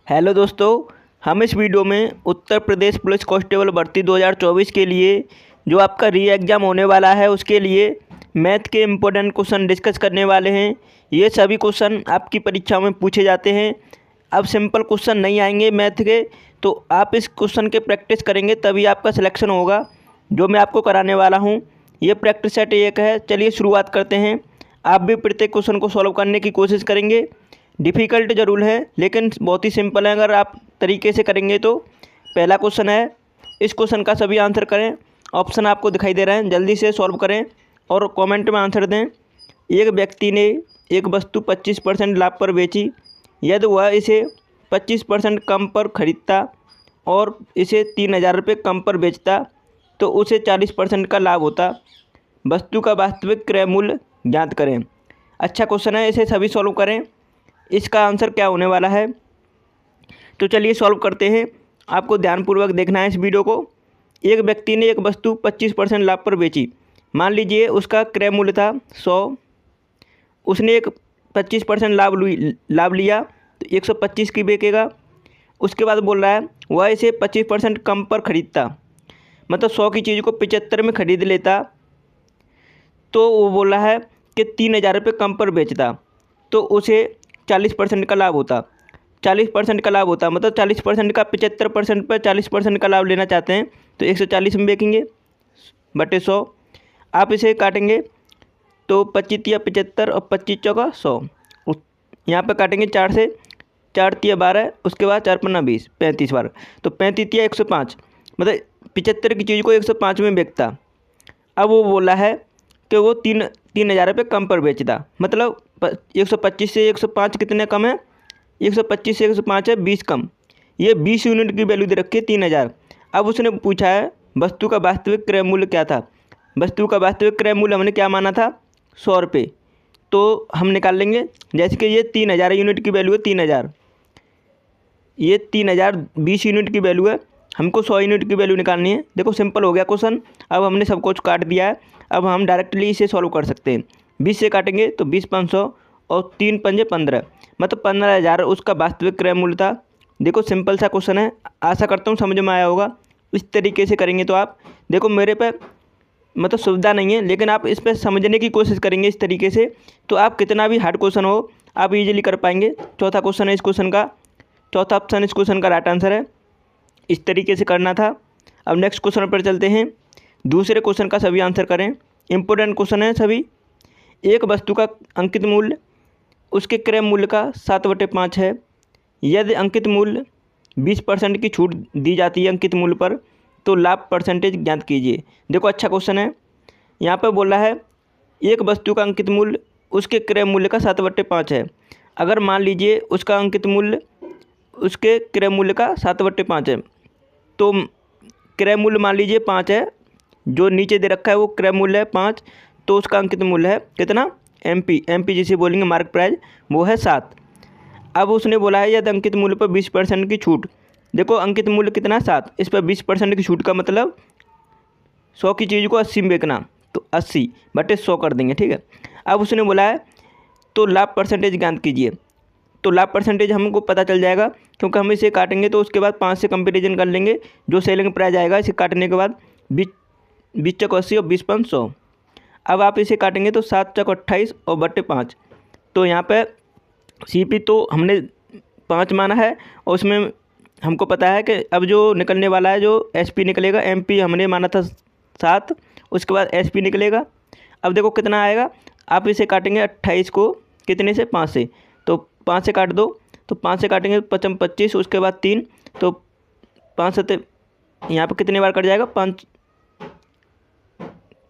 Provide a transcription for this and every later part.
Hello दोस्तों, हम इस वीडियो में उत्तर प्रदेश पुलिस कांस्टेबल भर्ती 2024 के लिए जो आपका री एग्ज़ाम होने वाला है उसके लिए मैथ के इम्पोर्टेंट क्वेश्चन डिस्कस करने वाले हैं। ये सभी क्वेश्चन आपकी परीक्षा में पूछे जाते हैं। अब सिंपल क्वेश्चन नहीं आएंगे मैथ के, तो आप इस क्वेश्चन के प्रैक्टिस करेंगे तभी आपका सिलेक्शन होगा, जो मैं आपको कराने वाला हूँ। ये प्रैक्टिस सेट 1 है। चलिए शुरुआत करते हैं। आप भी प्रत्येक क्वेश्चन को सॉल्व करने की कोशिश करेंगे। डिफ़िकल्ट ज़रूर है लेकिन बहुत ही सिंपल है अगर आप तरीके से करेंगे तो। पहला क्वेश्चन है, इस क्वेश्चन का सभी आंसर करें। ऑप्शन आपको दिखाई दे रहे हैं, जल्दी से सॉल्व करें और कमेंट में आंसर दें। एक व्यक्ति ने एक वस्तु 25% लाभ पर बेची। यदि वह इसे 25% कम पर खरीदता और इसे 3,000 रुपये कम पर बेचता तो उसे 40% का लाभ होता। वस्तु का वास्तविक क्रय मूल्य ज्ञात करें। अच्छा क्वेश्चन है, इसे सभी सॉल्व करें। इसका आंसर क्या होने वाला है, तो चलिए सॉल्व करते हैं। आपको ध्यानपूर्वक देखना है इस वीडियो को। एक व्यक्ति ने एक वस्तु 25% लाभ पर बेची। मान लीजिए उसका क्रय मूल्य था 100। उसने एक 25% लाभ लिया तो 125 की बेचेगा। उसके बाद बोल रहा है वह इसे 25% कम पर खरीदता, मतलब 100 की चीज़ को 75 में खरीद लेता, तो वो बोल रहा है कि 3,000 रुपये कम पर बेचता तो उसे 40% का लाभ होता। 40% का लाभ होता मतलब 40% का 75% पर 40% का लाभ लेना चाहते हैं तो 140 में बेचेंगे बटे 100। आप इसे काटेंगे तो 25 तिया 75 और 25 चौका 100। यहाँ पर काटेंगे 4 से, 4 तिया 12, उसके बाद 4 पन्ना 20, 35 बार, तो 35 तिया 105, मतलब 75 की चीज़ को 105 में बेचता। अब वो बोला है कि वो 3,000 रुपये कम पर बेचता, मतलब 125 से 105 कितने कम है, 125 से 105 है 20 कम। ये 20 यूनिट की वैल्यू दे रखी है 3,000। अब उसने पूछा है वस्तु का वास्तविक क्रय मूल्य क्या था। वस्तु का वास्तविक क्रय मूल्य हमने क्या माना था, 100 रुपये, तो हम निकाल लेंगे। जैसे कि ये 3,000 यूनिट की वैल्यू है 3,000, ये 3,000 20 यूनिट की वैल्यू है, हमको 100 यूनिट की वैल्यू निकालनी है। देखो सिंपल हो गया क्वेश्चन। अब हमने सब कुछ काट दिया है, अब हम डायरेक्टली इसे सॉल्व कर सकते हैं। 20 से काटेंगे तो 20 500 और 3 पंजे 15, मतलब 15,000 उसका वास्तविक क्रय मूल्य था। देखो सिंपल सा क्वेश्चन है, आशा करता हूँ समझ में आया होगा। इस तरीके से करेंगे तो आप देखो, मेरे पे मतलब सुविधा नहीं है लेकिन आप इस पर समझने की कोशिश करेंगे इस तरीके से, तो आप कितना भी हार्ड क्वेश्चन हो आप इजीली कर पाएंगे। चौथा क्वेश्चन है इस क्वेश्चन का, चौथा ऑप्शन इस क्वेश्चन का राइट आंसर है। इस तरीके से करना था। अब नेक्स्ट क्वेश्चन पर चलते हैं। दूसरे क्वेश्चन का सभी आंसर करें, इंपॉर्टेंट क्वेश्चन है सभी। एक वस्तु का अंकित मूल्य उसके क्रय मूल्य का 7/5 है। यदि अंकित मूल्य 20% की छूट दी जाती है अंकित मूल्य पर तो लाभ परसेंटेज ज्ञात कीजिए। देखो अच्छा क्वेश्चन है। यहाँ पर बोला है एक वस्तु का अंकित मूल्य उसके क्रय मूल्य का 7/5 है। अगर मान लीजिए उसका अंकित मूल्य उसके क्रय मूल्य का 7/5 है, तो क्रय मूल्य मान लीजिए 5 है, जो नीचे दे रखा है वो क्रय मूल्य है 5, तो उसका अंकित मूल्य है कितना, एमपी जिसे बोलेंगे मार्क प्राइस, वो है 7। अब उसने बोला है यदि अंकित मूल्य पर 20% की छूट। देखो अंकित मूल्य कितना, 7, इस पर 20% की छूट का मतलब 100 की चीज़ को 80 में बेचना, तो 80 बटे 100 कर देंगे, ठीक है। अब उसने बोला है तो लाभ परसेंटेज ज्ञात कीजिए। तो लाभ परसेंटेज हमको पता चल जाएगा क्योंकि हम इसे काटेंगे तो उसके बाद 5 से कंपेरिजन कर लेंगे, जो सेलिंग प्राइस आएगा इसे काटने के बाद 20 चौक 80 और 20 5 100। अब आप इसे काटेंगे तो 7 चौक 28 और बटे 5, तो यहाँ पे सीपी तो हमने 5 माना है और उसमें हमको पता है कि अब जो निकलने वाला है जो एसपी निकलेगा, एमपी हमने माना था 7, उसके बाद एसपी निकलेगा। अब देखो कितना आएगा, आप इसे काटेंगे 28 को कितने से, 5 से, तो 5 से काट दो, तो 5 से काटेंगे 55 25, उसके बाद 3, तो 5 से यहाँ पर कितने बार कट जाएगा, 5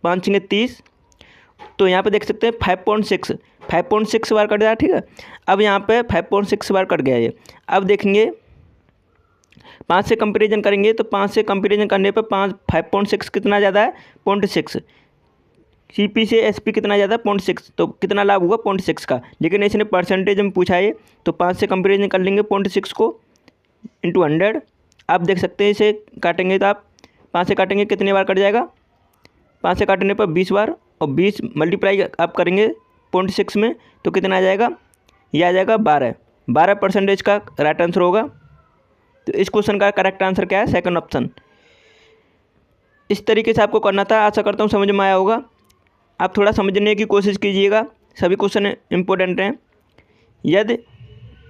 5 6 30, तो यहाँ पे देख सकते हैं 5.6 बार कट जाएगा, ठीक है। अब यहाँ पे 5.6 बार कट गया ये। अब देखेंगे 5 से कंपेरिजन करेंगे तो 5 से कंपेरिजन करने पर 5.6 कितना ज़्यादा है, 0.6। सीपी से एसपी कितना ज़्यादा, 0.6, तो कितना लाभ हुआ 0.6 का, लेकिन इसने परसेंटेज में पूछा है तो 5 से कंपेरिजन कर लेंगे 0.6 को इंटू 100। आप देख सकते हैं इसे काटेंगे तो आप 5 से काटेंगे कितने बार कट जाएगा, 5 से काटने पर 20 बार, और 20 मल्टीप्लाई आप करेंगे 0.6 में तो कितना आ जाएगा, ये आ जाएगा 12 परसेंटेज का राइट आंसर होगा। तो इस क्वेश्चन का करेक्ट आंसर क्या है? Second option. इस तरीके से आपको करना था। आशा करता हूँ समझ में आया होगा। आप थोड़ा समझने की कोशिश कीजिएगा, सभी क्वेश्चन इंपॉर्टेंट हैं। यदि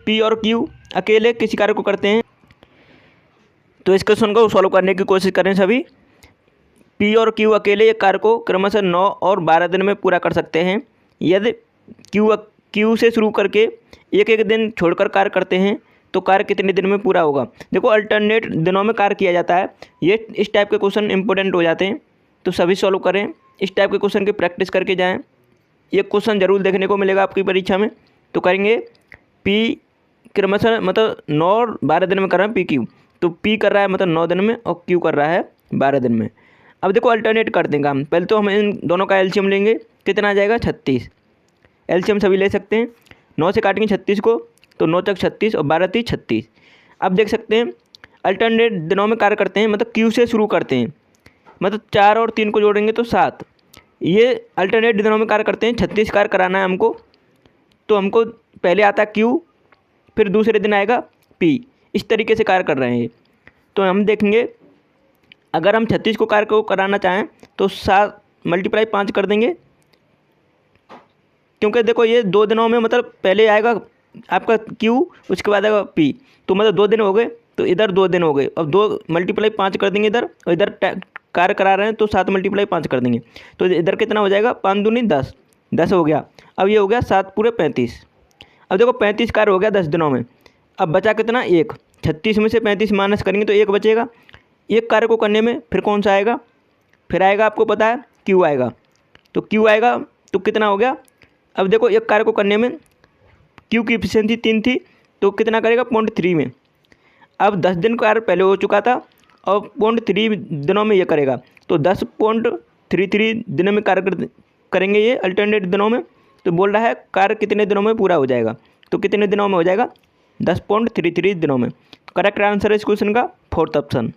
पी और क्यू अकेले किसी कार्य को करते हैं तो इस क्वेश्चन को सॉल्व करने की कोशिश करें सभी। पी और क्यू अकेले एक कार्य को क्रमशः 9 और 12 दिन में पूरा कर सकते हैं। यदि क्यू से शुरू करके एक एक दिन छोड़कर कार्य करते हैं तो कार्य कितने दिन में पूरा होगा? देखो अल्टरनेट दिनों में कार्य किया जाता है। ये इस टाइप के क्वेश्चन इंपॉर्टेंट हो जाते हैं, तो सभी सॉल्व करें। इस टाइप के क्वेश्चन की प्रैक्टिस करके जाएं। ये क्वेश्चन जरूर देखने को मिलेगा आपकी परीक्षा में। तो करेंगे पी क्रमशः मतलब 9 और 12 दिन में कर रहा है पी क्यू, तो पी कर रहा है मतलब 9 दिन में और क्यू कर रहा है 12 दिन में। अब देखो अल्टरनेट कर देंगे हम। पहले तो हम इन दोनों का एलसीएम लेंगे। कितना आ जाएगा? 36। एलसीएम सभी ले सकते हैं। 9 से काटेंगे 36 को, तो 9 तक 36 और 12 3 36। अब देख सकते हैं अल्टरनेट दिनों में कार्य करते हैं, मतलब क्यू से शुरू करते हैं, मतलब 4 और 3 को जोड़ेंगे तो 7। ये अल्टरनेट दिनों में कार्य करते हैं। 36 कार्य कराना है हमको, तो हमको पहले आता है क्यू, फिर दूसरे दिन आएगा पी। इस तरीके से कार्य कर रहे हैं। तो हम देखेंगे अगर हम 36 को कार्य को कराना चाहें तो 7 × 5 कर देंगे, क्योंकि देखो ये 2 दिनों में मतलब पहले आएगा आपका क्यू, उसके बाद आएगा पी, तो मतलब 2 दिन हो गए, तो इधर 2 दिन हो गए। अब 2 × 5 कर देंगे इधर, और इधर कार्य करा रहे हैं तो 7 × 5 कर देंगे, तो इधर कितना हो जाएगा? 5 दूनी 10, 10 हो गया। अब ये हो गया 7 पूरे 35। अब देखो 35 कार्य हो गया 10 दिनों में। अब बचा कितना? 1। 36 में से 35 माइनस करेंगे तो 1 बचेगा। एक कार्य को करने में फिर कौन सा आएगा? फिर आएगा आपको पता है क्यू आएगा। तो क्यू आएगा तो कितना हो गया? अब देखो एक कार्य को करने में क्यू की एफिशिएंसी 3 थी, तो कितना करेगा? 0.3 में। अब 10 दिन का कार्य पहले हो चुका था और 0.3 दिनों में ये करेगा, तो 10.33 दिनों में कार्य करेंगे ये अल्टरनेट दिनों में। तो बोल रहा है कार्य कितने दिनों में पूरा हो जाएगा, तो कितने दिनों में हो जाएगा? 10.33 दिनों में। करेक्ट आंसर है इस क्वेश्चन का 4th ऑप्शन।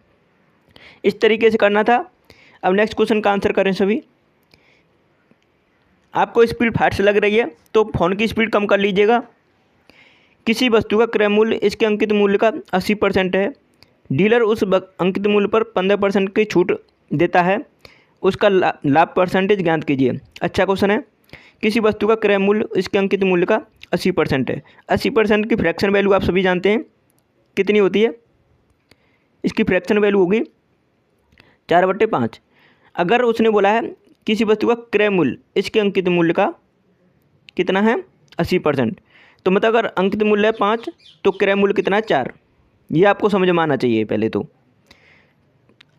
इस तरीके से करना था। अब नेक्स्ट क्वेश्चन का आंसर करें सभी। आपको स्पीड फास्ट लग रही है तो फ़ोन की स्पीड कम कर लीजिएगा। किसी वस्तु का क्रय मूल्य इसके अंकित मूल्य का 80% है। डीलर उस अंकित मूल्य पर 15% की छूट देता है। उसका लाभ परसेंटेज ज्ञात कीजिए। अच्छा क्वेश्चन है। किसी वस्तु का क्रय मूल्य इसके अंकित मूल्य का 80% है। 80% की फ्रैक्शन वैल्यू आप सभी जानते हैं कितनी होती है? इसकी फ्रैक्शन वैल्यू होगी 4/5। अगर उसने बोला है किसी वस्तु का क्रय मूल्य इसके अंकित मूल्य का कितना है? 80%, तो मतलब अगर अंकित मूल्य है 5 तो क्रय मूल्य कितना है? 4। ये आपको समझ में आना चाहिए पहले तो।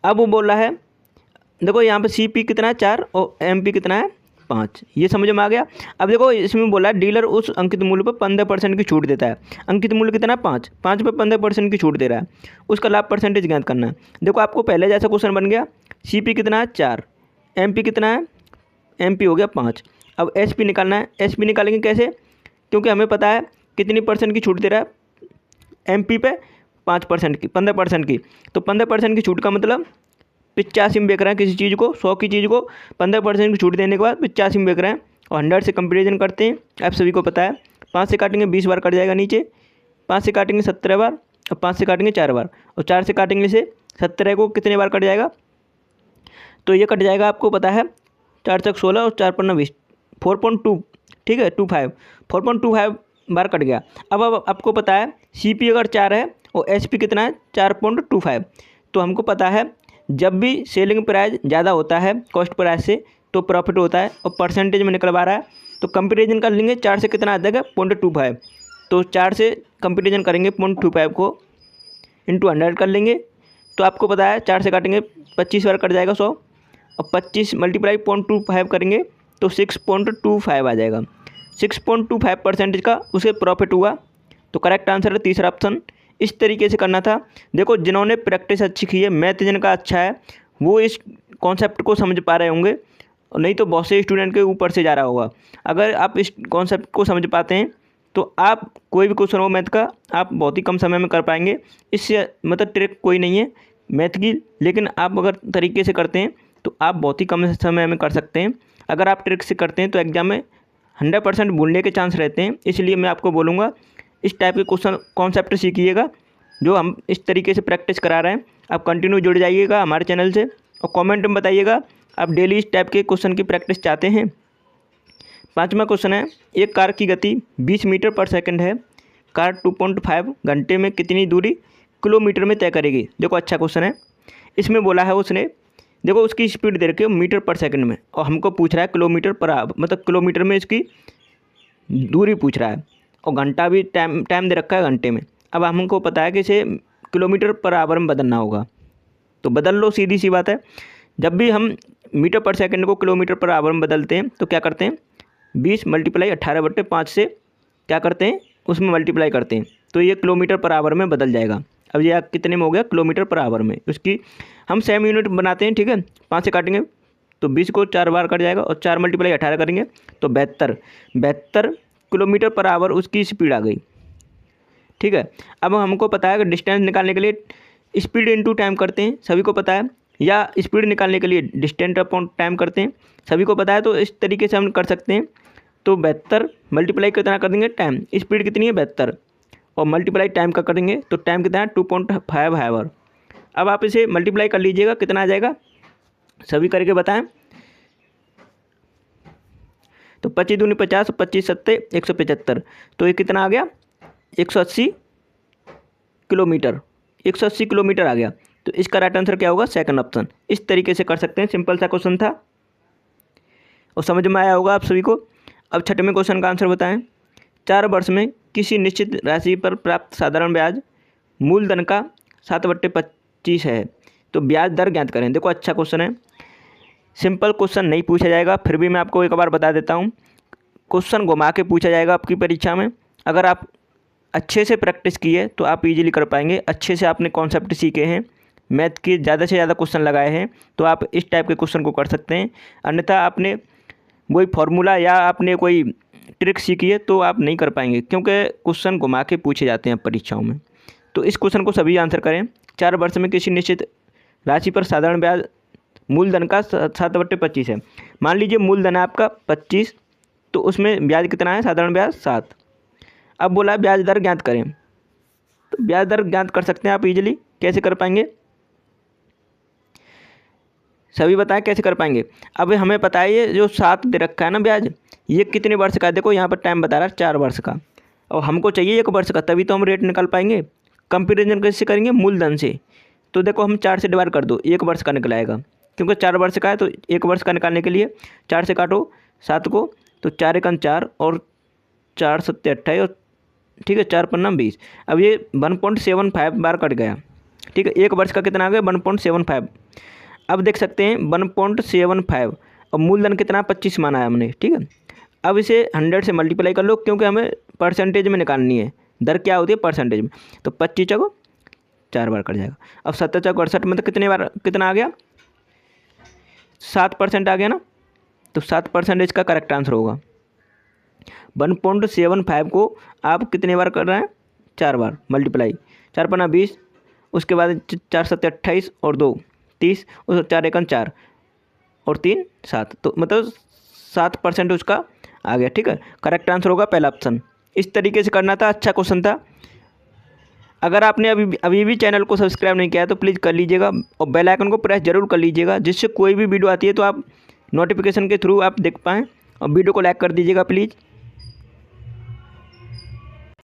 अब वो बोल रहा है देखो यहाँ पे सी पी कितना है? 4 और एम पी कितना है? 5। ये समझ में आ गया। अब देखो इसमें बोला है डीलर उस अंकित मूल्य पर 15% की छूट देता है। अंकित मूल्य कितना है? 5। 5 पे 15% की छूट दे रहा है। उसका लाभ परसेंटेज ज्ञात करना है। देखो आपको पहले जैसा क्वेश्चन बन गया। सी पी कितना है? 4। एम पी कितना है? एम पी हो गया 5। अब एस पी निकालना है। एस पी निकालेंगे कैसे? क्योंकि हमें पता है कितनी % की छूट दे रहा है एम पी पे? 5% की, 15% की। तो 15% की छूट का मतलब 85 में बेच रहे हैं किसी चीज़ को। 100 की चीज़ को 15% की छूट देने के बाद 85 में बेच रहे हैं। और 100 से कंपेरिजन करते हैं, आप सभी को पता है 5 से काटेंगे 20 बार कट जाएगा नीचे, 5 से काटेंगे 17 बार, और 5 से काटेंगे 4 बार, और 4 से काटेंगे से 17 को कितने बार कट जाएगा? तो ये कट जाएगा आपको पता है 4 चक 16 और 4 पन्ना 20, 4.2, ठीक है 25, 4.25 बार कट गया। अब आपको पता है सी पी अगर 4 है और एस पी कितना है? 4.25। तो हमको पता है जब भी सेलिंग प्राइस ज़्यादा होता है कॉस्ट प्राइस से तो प्रॉफिट होता है, और परसेंटेज में निकलवा रहा है। तो कंपेरिजन कर लेंगे 4 से कितना आ जाएगा? 0.25। तो 4 से कंपेरिजन करेंगे 0.25 को इंटू 100 कर लेंगे, तो आपको पता है 4 से काटेंगे 25 बार कट जाएगा 100, और 25 × 0.25 करेंगे तो 6.25 आ जाएगा। 6.25% का उसे प्रॉफिट हुआ। तो करेक्ट आंसर है तीसरा ऑप्शन। इस तरीके से करना था। देखो जिन्होंने प्रैक्टिस अच्छी की है, मैथ जिनका अच्छा है, वो इस कॉन्सेप्ट को समझ पा रहे होंगे, नहीं तो बहुत से स्टूडेंट के ऊपर से जा रहा होगा। अगर आप इस कॉन्सेप्ट को समझ पाते हैं तो आप कोई भी क्वेश्चन हो मैथ का आप बहुत ही कम समय में कर पाएंगे। इससे मतलब ट्रिक कोई नहीं है मैथ की, लेकिन आप अगर तरीके से करते हैं तो आप बहुत ही कम समय में कर सकते हैं। अगर आप ट्रिक से करते हैं तो एग्जाम में 100% भूलने के चांस रहते हैं। इसलिए मैं आपको बोलूँगा इस टाइप के क्वेश्चन कॉन्सेप्ट सीखिएगा, जो हम इस तरीके से प्रैक्टिस करा रहे हैं। आप कंटिन्यू जुड़ जाइएगा हमारे चैनल से और कमेंट में बताइएगा आप डेली इस टाइप के क्वेश्चन की प्रैक्टिस चाहते हैं। 5वां क्वेश्चन है, एक कार की गति 20 मीटर पर सेकंड है, कार 2.5 घंटे में कितनी दूरी किलोमीटर में तय करेगी। देखो अच्छा क्वेश्चन है। इसमें बोला है उसने, देखो उसकी स्पीड दे रखी है मीटर पर सेकंड में और हमको पूछ रहा है किलोमीटर पर मतलब किलोमीटर में इसकी दूरी पूछ रहा है और घंटा भी टाइम दे रखा है घंटे में। अब हमको पता है कि इसे किलोमीटर पर आवर में बदलना होगा, तो बदल लो, सीधी सी बात है। जब भी हम मीटर पर सेकंड को किलोमीटर पर आवर में बदलते हैं तो क्या करते हैं, 20 मल्टीप्लाई 18/5 से क्या करते हैं, उसमें मल्टीप्लाई करते हैं, तो ये किलोमीटर पर आवर में बदल जाएगा। अब ये कितने में हो गया, किलोमीटर पर आवर में। उसकी हम सेम यूनिट बनाते हैं, ठीक है। 5 से काटेंगे तो 20 को 4 बार कट जाएगा और 4 मल्टीप्लाई 18 करेंगे तो 72 किलोमीटर पर आवर उसकी स्पीड आ गई, ठीक है। अब हमको पता है कि डिस्टेंस निकालने के लिए स्पीड इंटू टाइम करते हैं, सभी को पता है, या स्पीड निकालने के लिए डिस्टेंस अपॉन टाइम करते हैं, सभी को पता है। तो इस तरीके से हम कर सकते हैं। तो 72 मल्टीप्लाई कितना कर देंगे, टाइम, स्पीड कितनी है 72 और मल्टीप्लाई टाइम का करेंगे तो टाइम कितना है 2.5 आवर। अब आप इसे मल्टीप्लाई कर लीजिएगा, कितना आ जाएगा सभी करके बताएं। तो 25 दूनी 50, 25 सत्ते 175, तो ये कितना आ गया 180 किलोमीटर, 180 किलोमीटर आ गया। तो इसका राइट आंसर क्या होगा, सेकंड ऑप्शन। इस तरीके से कर सकते हैं, सिंपल सा क्वेश्चन था और समझ में आया होगा आप सभी को। अब 6वें क्वेश्चन का आंसर बताएं। 4 वर्ष में किसी निश्चित राशि पर प्राप्त साधारण ब्याज मूलधन का 7/25 है, तो ब्याज दर ज्ञात करें। देखो अच्छा क्वेश्चन है, सिंपल क्वेश्चन नहीं पूछा जाएगा, फिर भी मैं आपको एक बार बता देता हूँ। क्वेश्चन घुमा के पूछा जाएगा आपकी परीक्षा में। अगर आप अच्छे से प्रैक्टिस किए तो आप इजीली कर पाएंगे। अच्छे से आपने कॉन्सेप्ट सीखे हैं, मैथ के ज़्यादा से ज़्यादा क्वेश्चन लगाए हैं, तो आप इस टाइप के क्वेश्चन को कर सकते हैं। अन्यथा आपने वही फार्मूला या आपने कोई ट्रिक सीखी है तो आप नहीं कर पाएंगे, क्योंकि क्वेश्चन घुमा के पूछे जाते हैं परीक्षाओं में। तो इस क्वेश्चन को सभी आंसर करें। 4 वर्ष में किसी निश्चित राशि पर साधारण ब्याज मूलधन का 7/25 है। मान लीजिए मूलधन है आपका 25, तो उसमें ब्याज कितना है, साधारण ब्याज 7। अब बोला है ब्याज दर ज्ञात करें, तो ब्याज दर ज्ञात कर सकते हैं आप इजीली। कैसे कर पाएंगे, सभी बताएं कैसे कर पाएंगे। अब हमें पता है ये जो 7 दे रखा है ना ब्याज, ये कितने वर्ष का है, देखो यहाँ पर टाइम बता रहा है 4 वर्ष का, और हमको चाहिए 1 वर्ष का, तभी तो हम रेट निकाल पाएंगे। कंपेरिजन कैसे करेंगे, मूलधन से। तो देखो हम 4 से डिवाइड कर दो, 1 वर्ष का निकलाएगा, क्योंकि 4 वर्ष का है। तो 1 वर्ष का निकालने के लिए 4 से काटो 7 को, तो 4 एकम 4 और 4 सत्ते 28 और ठीक है 4 पन्ना 20। अब ये 1.75 बार कट गया, ठीक है। 1 वर्ष का कितना आ गया 1.75। अब देख सकते हैं 1.75 और मूलधन कितना 25 माना है हमने, ठीक है। अब इसे 100 से मल्टीप्लाई कर लो, क्योंकि हमें परसेंटेज में निकालनी है। दर क्या होती है परसेंटेज में, तो 25 चौको 4 बार कट जाएगा। अब 70 चौको 68 में तो कितने बार कितना आ गया 7% आ गया ना, तो 7% इसका करेक्ट आंसर होगा। 1.75 को आप कितने बार कर रहे हैं 4 बार मल्टीप्लाई, 4 पन्ना 20, उसके बाद 4 सत्ते 28 और 2 30 और 4 एकम 4 और 3 7, तो मतलब 7% उसका आ गया, ठीक है। करेक्ट आंसर होगा पहला ऑप्शन। इस तरीके से करना था, अच्छा क्वेश्चन था। अगर आपने अभी भी चैनल को सब्सक्राइब नहीं किया है तो प्लीज़ कर लीजिएगा और बेल आइकन को प्रेस जरूर कर लीजिएगा, जिससे कोई भी वीडियो आती है तो आप नोटिफिकेशन के थ्रू आप देख पाएँ। और वीडियो को लाइक कर दीजिएगा प्लीज़।